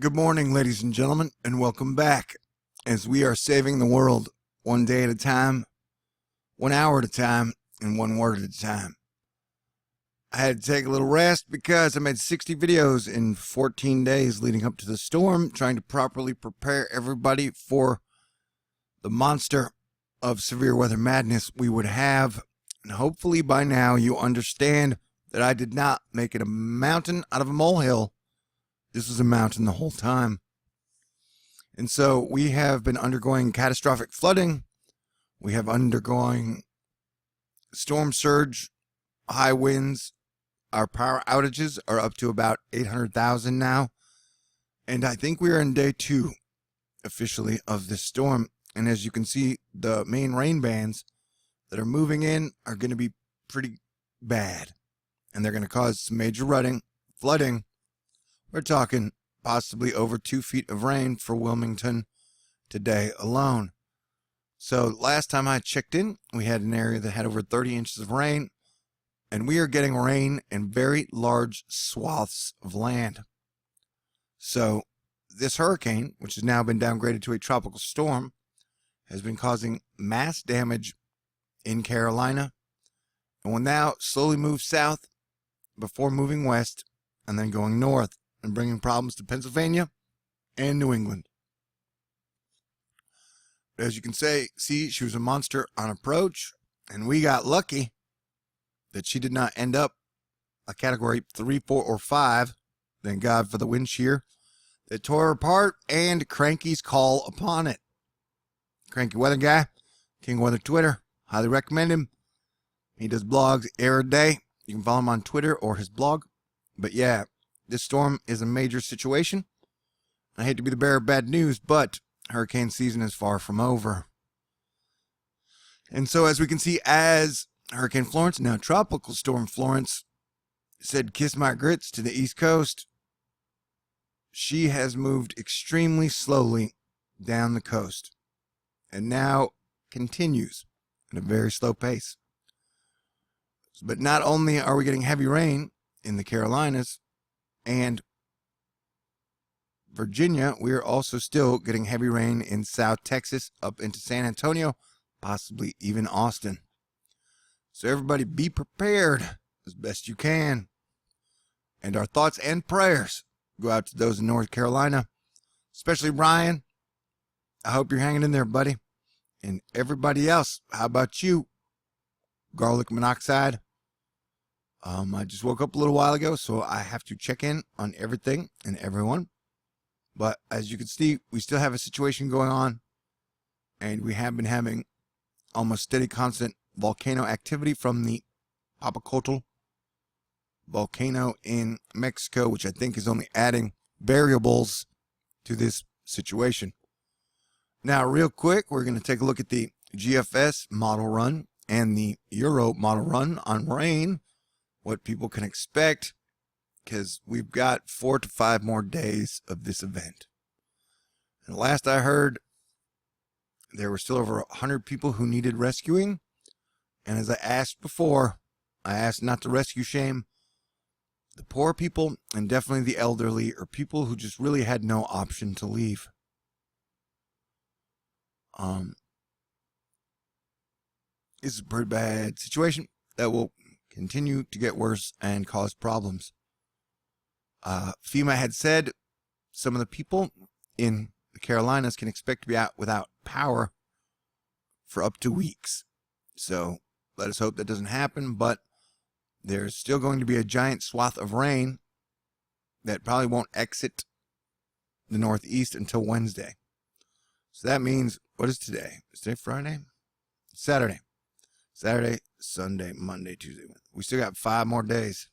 Good morning, ladies and gentlemen, and welcome back as we are saving the world one day at a time, 1 hour at a time, and 1 word at a time. I had to take a little rest because I made 60 videos in 14 days leading up to the storm, trying to properly prepare everybody for the monster of severe weather madness we would have. And hopefully by now you understand that I did not make it a mountain out of a molehill. This was a mountain the whole time. And so we have been undergoing catastrophic flooding. We have undergoing storm surge, high winds. Our power outages are up to about 800,000 now. And I think we are in day 2 officially of this storm. And as you can see, the main rain bands that are moving in are going to be pretty bad. And they're going to cause some major flooding. We're talking possibly over 2 feet of rain for Wilmington today alone. So last time I checked in, we had an area that had over 30 inches of rain, and we are getting rain in very large swaths of land. So this hurricane, which has now been downgraded to a tropical storm, has been causing mass damage in Carolina and will now slowly move south before moving west and then going north and bringing problems to Pennsylvania and New England. As you can see, she was a monster on approach, and we got lucky that she did not end up a category 3, 4, or 5. Thank God for the wind shear that tore her apart and Cranky's call upon it. Cranky Weather Guy, King Weather Twitter, highly recommend him. He does blogs every day. You can follow him on Twitter or his blog. But yeah, this storm is a major situation. I hate to be the bearer of bad news, but hurricane season is far from over. And so as we can see, as Hurricane Florence, now Tropical Storm Florence, said kiss my grits to the East Coast, she has moved extremely slowly down the coast and now continues at a very slow pace. But not only are we getting heavy rain in the Carolinas and Virginia, we are also still getting heavy rain in South Texas up into San Antonio, possibly even Austin. So everybody be prepared as best you can. And our thoughts and prayers go out to those in North Carolina, especially Ryan. I hope you're hanging in there, buddy. And everybody else, how about you? Garlic monoxide. I just woke up a little while ago, so I have to check in on everything and everyone. But as you can see, we still have a situation going on, and we have been having almost steady, constant volcano activity from the Popocatépetl volcano in Mexico, which I think is only adding variables to this situation. Now, real quick, we're going to take a look at the GFS model run and the Euro model run on rain, what people can expect, because we've got 4 to 5 more days of this event. And last I heard, there were still over 100 people who needed rescuing. And as I asked before, I asked not to rescue shame the poor people and definitely the elderly or people who just really had no option to leave. It's a pretty bad situation that will continue to get worse and cause problems. FEMA had said some of the people in the Carolinas can expect to be out without power for up to weeks. So let us hope that doesn't happen, but there's still going to be a giant swath of rain that probably won't exit the Northeast until Wednesday. So that means, what is today? Is today Friday? Saturday. Saturday, Sunday, Monday, Tuesday. We still got 5 more days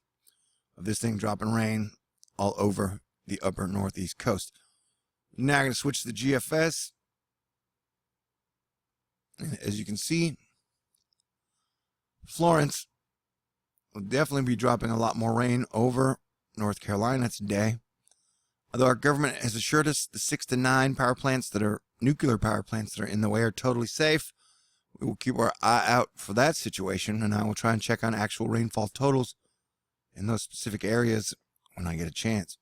of this thing dropping rain all over the upper Northeast coast. Now I'm going to switch to the GFS. And as you can see, Florence will definitely be dropping a lot more rain over North Carolina today. Although our government has assured us the 6 to 9 power plants that are nuclear power plants that are in the way are totally safe. We will keep our eye out for that situation, and I will try and check on actual rainfall totals in those specific areas when I get a chance.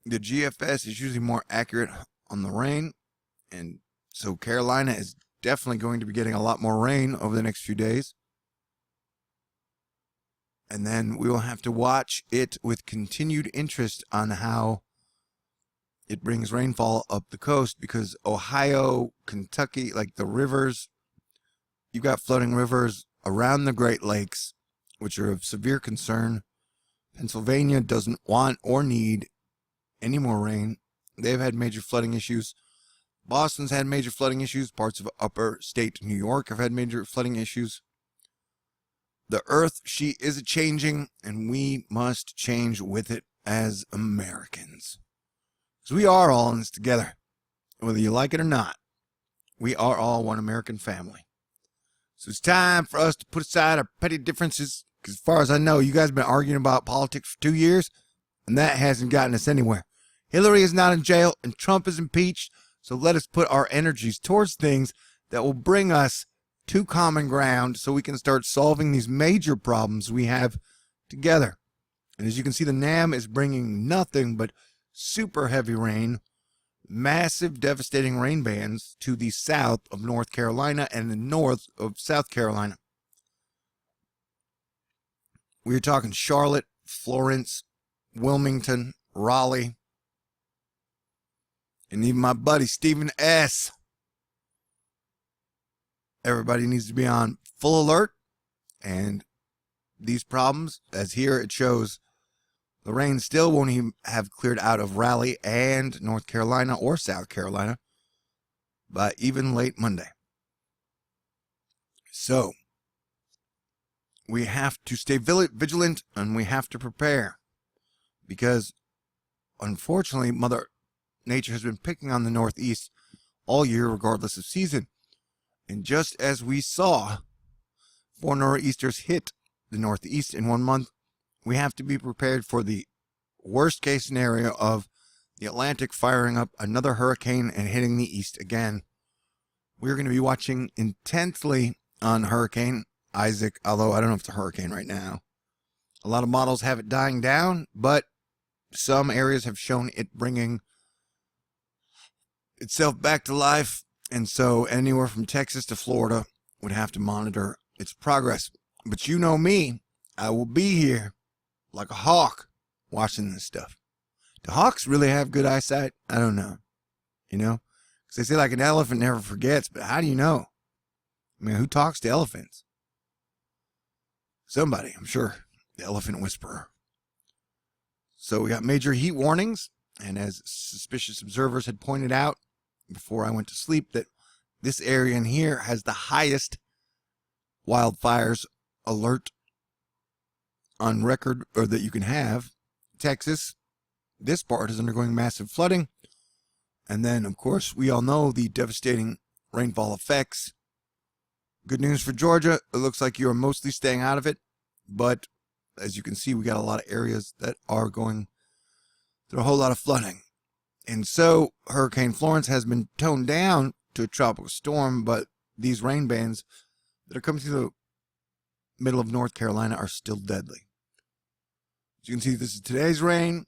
the GFS is usually more accurate on the rain, and so Carolina is definitely going to be getting a lot more rain over the next few days. And then we will have to watch it with continued interest on how it brings rainfall up the coast, because Ohio, Kentucky, like the rivers, you've got flooding rivers around the Great Lakes, which are of severe concern. Pennsylvania doesn't want or need any more rain. They've had major flooding issues. Boston's had major flooding issues. Parts of upper state New York have had major flooding issues. The earth, she is changing, and we must change with it as Americans. Because we are all in this together. Whether you like it or not, we are all one American family. So it's time for us to put aside our petty differences, because as far as I know, you guys have been arguing about politics for 2 years, and that hasn't gotten us anywhere. Hillary is not in jail, and Trump is impeached, so let us put our energies towards things that will bring us to common ground so we can start solving these major problems we have together. And as you can see, the NAM is bringing nothing but super heavy rain, massive devastating rain bands to the south of North Carolina and the north of South Carolina. We're talking Charlotte, Florence, Wilmington, Raleigh, and even my buddy Stephen S. Everybody needs to be on full alert, and these problems, as here it shows, the rain still won't even have cleared out of Raleigh and North Carolina or South Carolina by even late Monday. So we have to stay vigilant, and we have to prepare, because unfortunately Mother Nature has been picking on the Northeast all year regardless of season. And just as we saw 4 nor'easters hit the Northeast in 1 month, we have to be prepared for the worst case scenario of the Atlantic firing up another hurricane and hitting the East again. We're going to be watching intensely on Hurricane Isaac, although I don't know if it's a hurricane right now. A lot of models have it dying down, but some areas have shown it bringing itself back to life. And so anywhere from Texas to Florida would have to monitor its progress. But you know me, I will be here like a hawk watching this stuff. Do hawks really have good eyesight? I don't know. You know? Because they say like an elephant never forgets, but how do you know? I mean, who talks to elephants? Somebody, I'm sure. The elephant whisperer. So we got major heat warnings. And as suspicious observers had pointed out before I went to sleep, that this area in here has the highest wildfires alert on record, or that you can have. Texas, this part is undergoing massive flooding. And then, of course, we all know the devastating rainfall effects. Good news for Georgia. It looks like you are mostly staying out of it. But as you can see, we got a lot of areas that are going through a whole lot of flooding. And so Hurricane Florence has been toned down to a tropical storm, but these rain bands that are coming through the middle of North Carolina are still deadly. As you can see, this is today's rain.